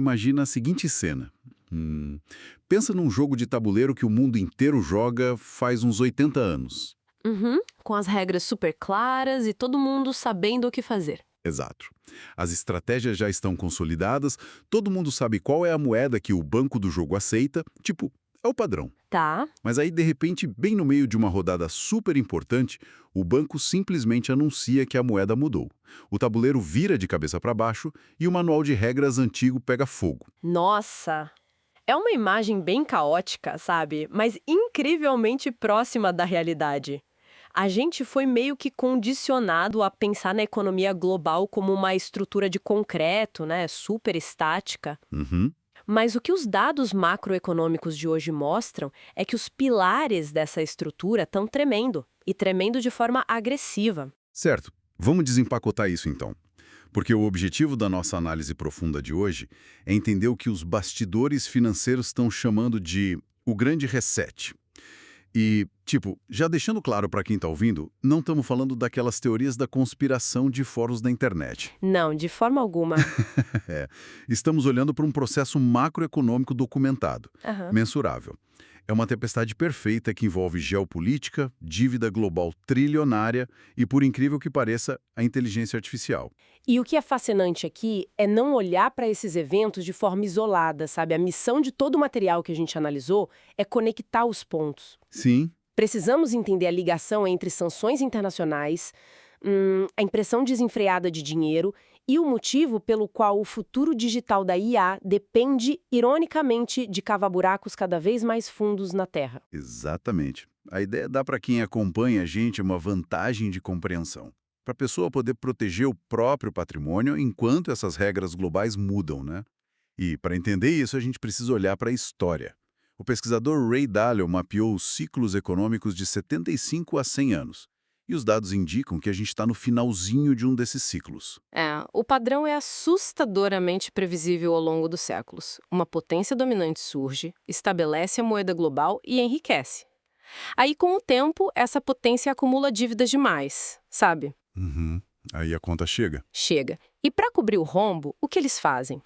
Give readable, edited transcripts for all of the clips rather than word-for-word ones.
Imagina a seguinte cena. Pensa num jogo de tabuleiro que o mundo inteiro joga faz uns 80 anos. Uhum, com as regras super claras e todo mundo sabendo o que fazer. Exato. As estratégias já estão consolidadas, todo mundo sabe qual é a moeda que o banco do jogo aceita, tipo, é o padrão. Tá, Mas aí, de repente, bem no meio de uma rodada super importante, o banco simplesmente anuncia que a moeda mudou. O tabuleiro vira de cabeça para baixo e o manual de regras antigo pega fogo. nossa. É uma imagem bem caótica, sabe? Mas incrivelmente próxima da realidade. A gente foi meio que condicionado a pensar na economia global como uma estrutura de concreto, né? Super estática. Uhum. Mas o que os dados macroeconômicos de hoje mostram é que os pilares dessa estrutura estão tremendo, e tremendo de forma agressiva. Certo. Vamos desempacotar isso então. Porque o objetivo da nossa análise profunda de hoje é entender o que os bastidores financeiros estão chamando de o grande reset. E, tipo, já deixando claro para quem está ouvindo, não estamos falando daquelas teorias da conspiração de fóruns da internet. Não, de forma alguma. É, estamos olhando para um processo macroeconômico documentado, Aham. mensurável. É uma tempestade perfeita que envolve geopolítica, dívida global trilionária e, por incrível que pareça, a inteligência artificial. E o que é fascinante aqui é não olhar para esses eventos de forma isolada, sabe? A missão de todo o material que a gente analisou é conectar os pontos. Sim. Precisamos entender a ligação entre sanções internacionais, a impressão desenfreada de dinheiro e o motivo pelo qual o futuro digital da IA depende, ironicamente, de cavar buracos cada vez mais fundos na Terra. Exatamente. A ideia dá para quem acompanha a gente uma vantagem de compreensão. Para a pessoa poder proteger o próprio patrimônio enquanto essas regras globais mudam, né? E, para entender isso, a gente precisa olhar para a história. O pesquisador Ray Dalio mapeou os ciclos econômicos de 75 a 100 anos. E os dados indicam que a gente está no finalzinho de um desses ciclos. É, o padrão é assustadoramente previsível ao longo dos séculos. Uma potência dominante surge, estabelece a moeda global e enriquece. Aí, com o tempo, essa potência acumula dívidas demais, sabe? Uhum. Aí a conta chega. Chega. E para cobrir o rombo, o que eles fazem?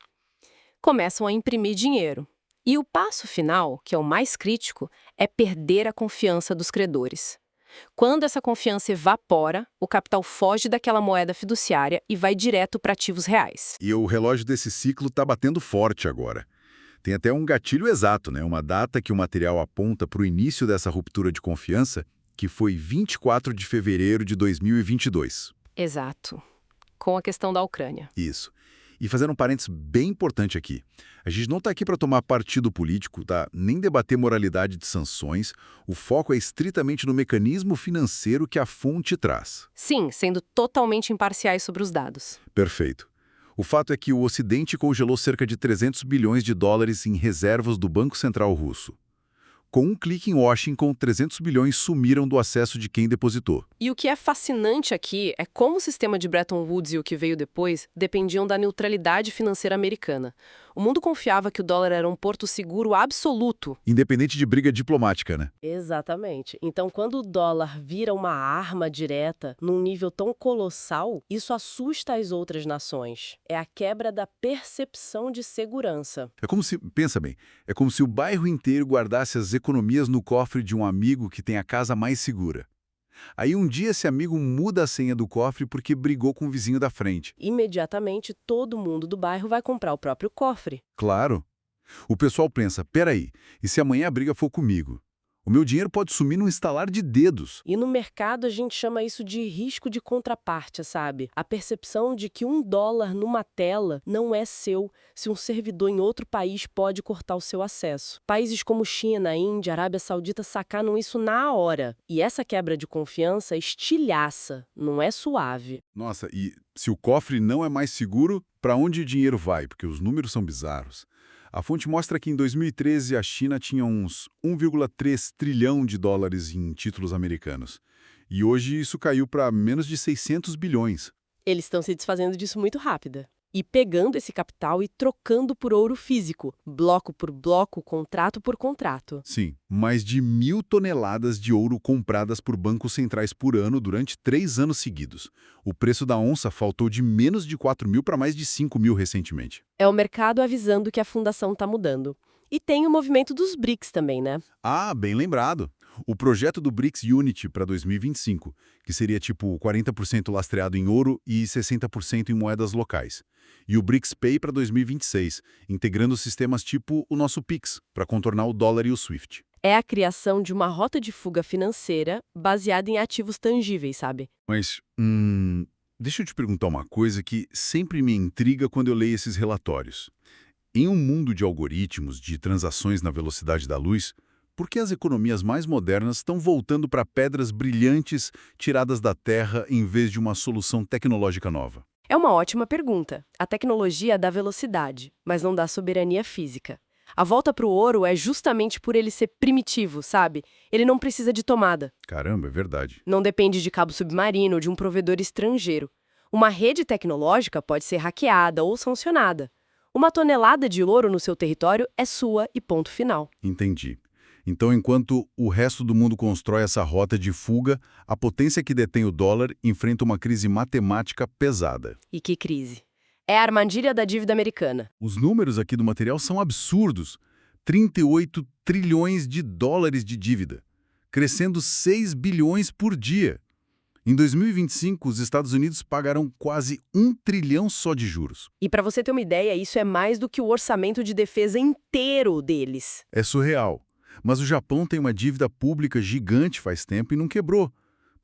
Começam a imprimir dinheiro. E o passo final, que é o mais crítico, é perder a confiança dos credores. Quando essa confiança evapora, o capital foge daquela moeda fiduciária e vai direto para ativos reais. E o relógio desse ciclo está batendo forte agora. Tem até um gatilho exato, né? Uma data que o material aponta para o início dessa ruptura de confiança, que foi 24 de fevereiro de 2022. Exato. Com a questão da Ucrânia. Isso. E fazendo um parênteses bem importante aqui. A gente não está aqui para tomar partido político, tá? Nem debater moralidade de sanções. O foco é estritamente no mecanismo financeiro que a fonte traz. Sim, sendo totalmente imparciais sobre os dados. Perfeito. O fato é que o Ocidente congelou cerca de 300 bilhões de dólares em reservas do Banco Central Russo. Com um clique em Washington, 300 bilhões sumiram do acesso de quem depositou. E o que é fascinante aqui é como o sistema de Bretton Woods e o que veio depois dependiam da neutralidade financeira americana. O mundo confiava que o dólar era um porto seguro absoluto. Independente de briga diplomática, né? Exatamente. Então, quando o dólar vira uma arma direta num nível tão colossal, isso assusta as outras nações. É a quebra da percepção de segurança. É como se, pensa bem, é como se o bairro inteiro guardasse as economias no cofre de um amigo que tem a casa mais segura. Aí um dia esse amigo muda a senha do cofre porque brigou com o vizinho da frente. Imediatamente, todo mundo do bairro vai comprar o próprio cofre. Claro. O pessoal pensa, peraí, e se amanhã a briga for comigo? O meu dinheiro pode sumir num estalar de dedos. E no mercado a gente chama isso de risco de contraparte, sabe? A percepção de que $1 numa tela não é seu se um servidor em outro país pode cortar o seu acesso. Países como China, Índia, Arábia Saudita sacanam isso na hora. E essa quebra de confiança é estilhaça, não é suave. Nossa, e se o cofre não é mais seguro, para onde o dinheiro vai? Porque os números são bizarros. A fonte mostra que em 2013 a China tinha uns 1,3 trilhão de dólares em títulos americanos. E hoje isso caiu para menos de 600 bilhões. Eles estão se desfazendo disso muito rápido. ir pegando esse capital e trocando por ouro físico, bloco por bloco, contrato por contrato. Sim, mais de 1.000 toneladas de ouro compradas por bancos centrais por ano durante 3 anos seguidos. O preço da onça faltou de menos de 4.000 para mais de 5.000 recentemente. É o mercado avisando que a fundação está mudando. E tem o movimento dos BRICS também, né? Ah, bem lembrado. O projeto do BRICS Unity para 2025, que seria tipo 40% lastreado em ouro e 60% em moedas locais. E o BRICS Pay para 2026, integrando sistemas tipo o nosso Pix, para contornar o dólar e o SWIFT. É a criação de uma rota de fuga financeira baseada em ativos tangíveis, sabe? Mas, deixa eu te perguntar uma coisa que sempre me intriga quando eu leio esses relatórios. Em um mundo de algoritmos, de transações na velocidade da luz, por que as economias mais modernas estão voltando para pedras brilhantes tiradas da terra em vez de uma solução tecnológica nova? É uma ótima pergunta. A tecnologia dá velocidade, mas não dá soberania física. A volta para o ouro é justamente por ele ser primitivo, sabe? Ele não precisa de tomada. Caramba, é verdade. Não depende de cabo submarino ou de um provedor estrangeiro. Uma rede tecnológica pode ser hackeada ou sancionada. Uma tonelada de ouro no seu território é sua e ponto final. Entendi. Então, enquanto o resto do mundo constrói essa rota de fuga, a potência que detém o dólar enfrenta uma crise matemática pesada. E que crise? É a armadilha da dívida americana. Os números aqui do material são absurdos. 38 trilhões de dólares de dívida, crescendo 6 bilhões por dia. Em 2025, os Estados Unidos pagarão quase 1 trilhão só de juros. E para você ter uma ideia, isso é mais do que o orçamento de defesa inteiro deles. É surreal. Mas o Japão tem uma dívida pública gigante faz tempo e não quebrou.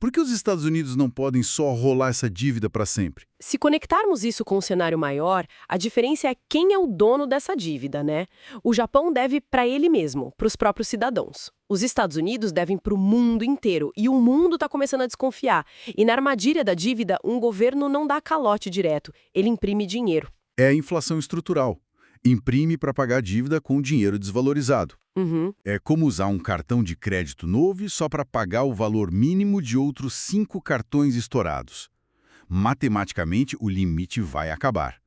Por que os Estados Unidos não podem só rolar essa dívida para sempre? Se conectarmos isso com um cenário maior, a diferença é quem é o dono dessa dívida, né? O Japão deve para ele mesmo, para os próprios cidadãos. Os Estados Unidos devem para o mundo inteiro, e o mundo está começando a desconfiar. E na armadilha da dívida, um governo não dá calote direto, ele imprime dinheiro. É a inflação estrutural. Imprime para pagar a dívida com dinheiro desvalorizado. É como usar um cartão de crédito novo só para pagar o valor mínimo de outros 5 cartões estourados. Matematicamente, o limite vai acabar.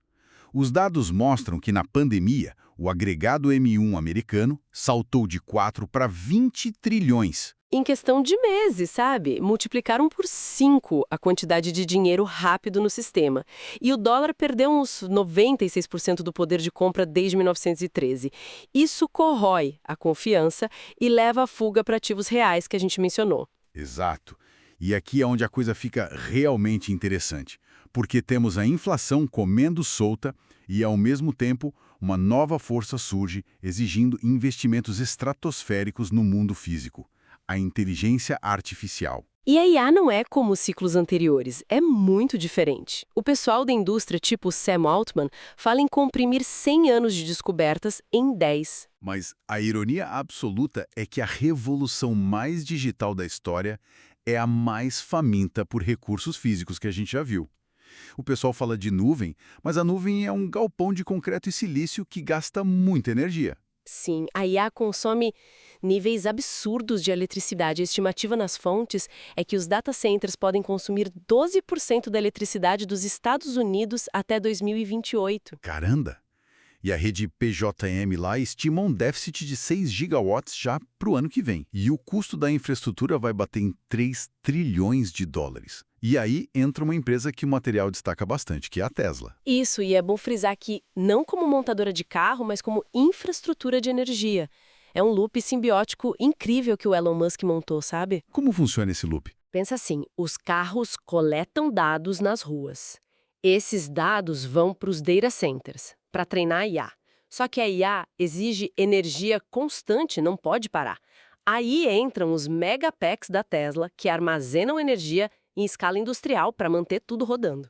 Os dados mostram que na pandemia, o agregado M1 americano saltou de 4 para 20 trilhões. Em questão de meses, sabe? Multiplicaram por 5 a quantidade de dinheiro rápido no sistema. E o dólar perdeu uns 96% do poder de compra desde 1913. Isso corrói a confiança e leva à fuga para ativos reais que a gente mencionou. Exato. E aqui é onde a coisa fica realmente interessante, porque temos a inflação comendo solta e, ao mesmo tempo, uma nova força surge exigindo investimentos estratosféricos no mundo físico. A inteligência artificial. E a IA não é como os ciclos anteriores, é muito diferente. O pessoal da indústria, tipo Sam Altman, fala em comprimir 100 anos de descobertas em 10. Mas a ironia absoluta é que a revolução mais digital da história é a mais faminta por recursos físicos que a gente já viu. O pessoal fala de nuvem, mas a nuvem é um galpão de concreto e silício que gasta muita energia. Sim, a IA consome níveis absurdos de eletricidade. A estimativa nas fontes é que os data centers podem consumir 12% da eletricidade dos Estados Unidos até 2028. Caramba! E a rede PJM lá estima um déficit de 6 gigawatts já para o ano que vem. E o custo da infraestrutura vai bater em 3 trilhões de dólares. E aí entra uma empresa que o material destaca bastante, que é a Tesla. Isso, e é bom frisar que não como montadora de carro, mas como infraestrutura de energia. É um loop simbiótico incrível que o Elon Musk montou, sabe? Como funciona esse loop? Pensa assim, os carros coletam dados nas ruas. Esses dados vão para os data centers, para treinar a IA. Só que a IA exige energia constante, não pode parar. Aí entram os megapacks da Tesla, que armazenam energia em escala industrial para manter tudo rodando.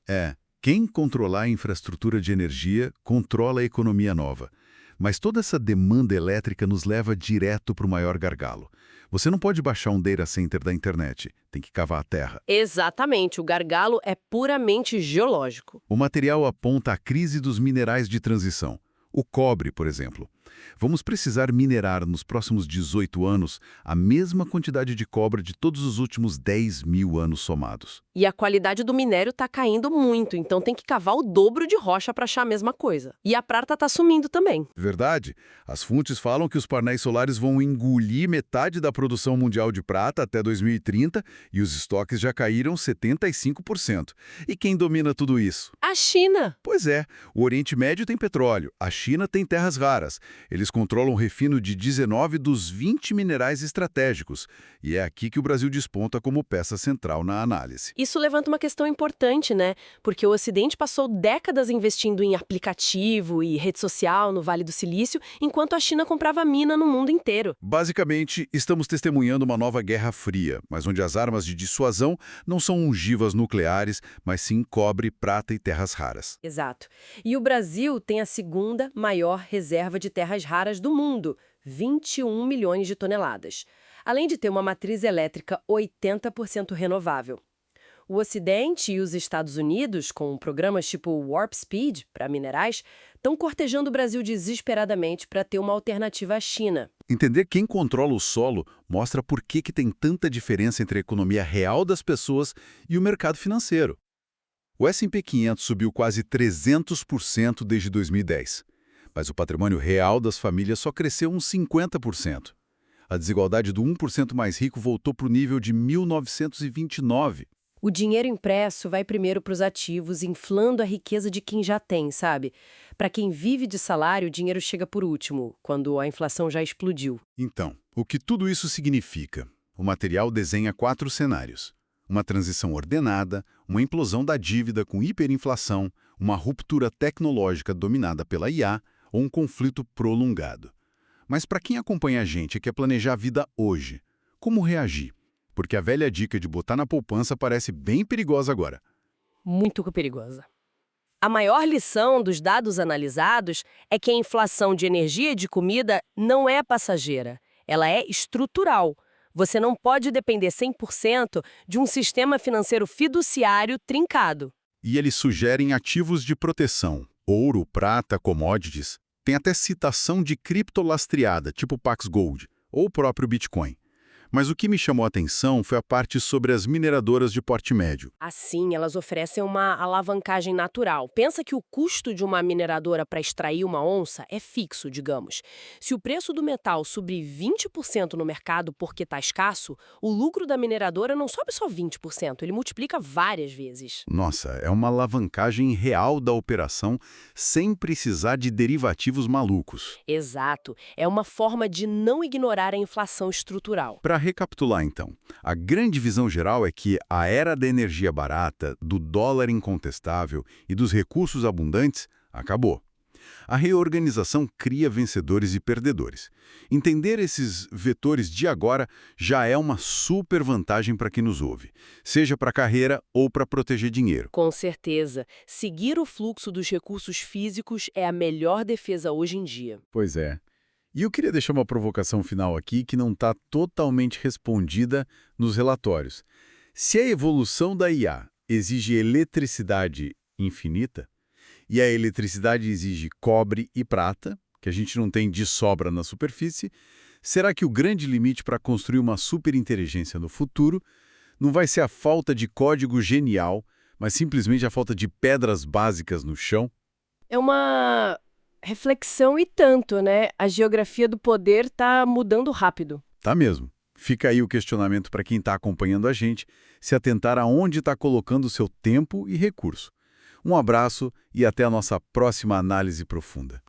Quem controlar a infraestrutura de energia, controla a economia nova. Mas toda essa demanda elétrica nos leva direto para o maior gargalo. Você não pode baixar um data center da internet, tem que cavar a terra. Exatamente, o gargalo é puramente geológico. O material aponta a crise dos minerais de transição. O cobre, por exemplo. Vamos precisar minerar nos próximos 18 anos a mesma quantidade de cobre de todos os últimos 10 mil anos somados. E a qualidade do minério está caindo muito, então tem que cavar o dobro de rocha para achar a mesma coisa. E a prata está sumindo também. Verdade. As fontes falam que os painéis solares vão engolir metade da produção mundial de prata até 2030 e os estoques já caíram 75%. E quem domina tudo isso? A China! Pois é, o Oriente Médio tem petróleo, a China tem terras raras. Eles controlam o refino de 19 dos 20 minerais estratégicos. E é aqui que o Brasil desponta como peça central na análise. Isso levanta uma questão importante, né? Porque o Ocidente passou décadas investindo em aplicativo e rede social no Vale do Silício, enquanto a China comprava mina no mundo inteiro. Basicamente, estamos testemunhando uma nova guerra fria, mas onde as armas de dissuasão não são ogivas nucleares, mas sim cobre, prata e terras raras. Exato. E o Brasil tem a segunda maior reserva de terras raras do mundo, 21 milhões de toneladas. Além de ter uma matriz elétrica 80% renovável. O Ocidente e os Estados Unidos, com programas tipo Warp Speed para minerais, estão cortejando o Brasil desesperadamente para ter uma alternativa à China. Entender quem controla o solo mostra por que tem tanta diferença entre a economia real das pessoas e o mercado financeiro. O S&P 500 subiu quase 300% desde 2010, mas o patrimônio real das famílias só cresceu uns 50%. A desigualdade do 1% mais rico voltou para o nível de 1929. O dinheiro impresso vai primeiro para os ativos, inflando a riqueza de quem já tem, sabe? Para quem vive de salário, o dinheiro chega por último, quando a inflação já explodiu. Então, o que tudo isso significa? O material desenha 4 cenários. Uma transição ordenada, uma implosão da dívida com hiperinflação, uma ruptura tecnológica dominada pela IA ou um conflito prolongado. Mas para quem acompanha a gente e quer planejar a vida hoje, como reagir? Porque a velha dica de botar na poupança parece bem perigosa agora. Muito perigosa. A maior lição dos dados analisados é que a inflação de energia e de comida não é passageira, ela é estrutural. Você não pode depender 100% de um sistema financeiro fiduciário trincado. E eles sugerem ativos de proteção, ouro, prata, commodities. Tem até citação de cripto lastreada, tipo Pax Gold, ou o próprio Bitcoin. Mas o que me chamou a atenção foi a parte sobre as mineradoras de porte médio. Assim, elas oferecem uma alavancagem natural. Pensa que o custo de uma mineradora para extrair uma onça é fixo, digamos. Se o preço do metal subir 20% no mercado porque está escasso, o lucro da mineradora não sobe só 20%, ele multiplica várias vezes. Nossa, é uma alavancagem real da operação sem precisar de derivativos malucos. Exato. É uma forma de não ignorar a inflação estrutural. Para recapitular, então, a grande visão geral é que a era da energia barata, do dólar incontestável e dos recursos abundantes acabou. A reorganização cria vencedores e perdedores. Entender esses vetores de agora já é uma super vantagem para quem nos ouve, seja para a carreira ou para proteger dinheiro. Com certeza. Seguir o fluxo dos recursos físicos é a melhor defesa hoje em dia. Pois é. E eu queria deixar uma provocação final aqui que não está totalmente respondida nos relatórios. Se a evolução da IA exige eletricidade infinita, e a eletricidade exige cobre e prata, que a gente não tem de sobra na superfície, será que o grande limite para construir uma superinteligência no futuro não vai ser a falta de código genial, mas simplesmente a falta de pedras básicas no chão? É uma reflexão e tanto, né? A geografia do poder está mudando rápido. Tá mesmo. Fica aí o questionamento para quem está acompanhando a gente, se atentar aonde está colocando o seu tempo e recurso. Um abraço e até a nossa próxima análise profunda.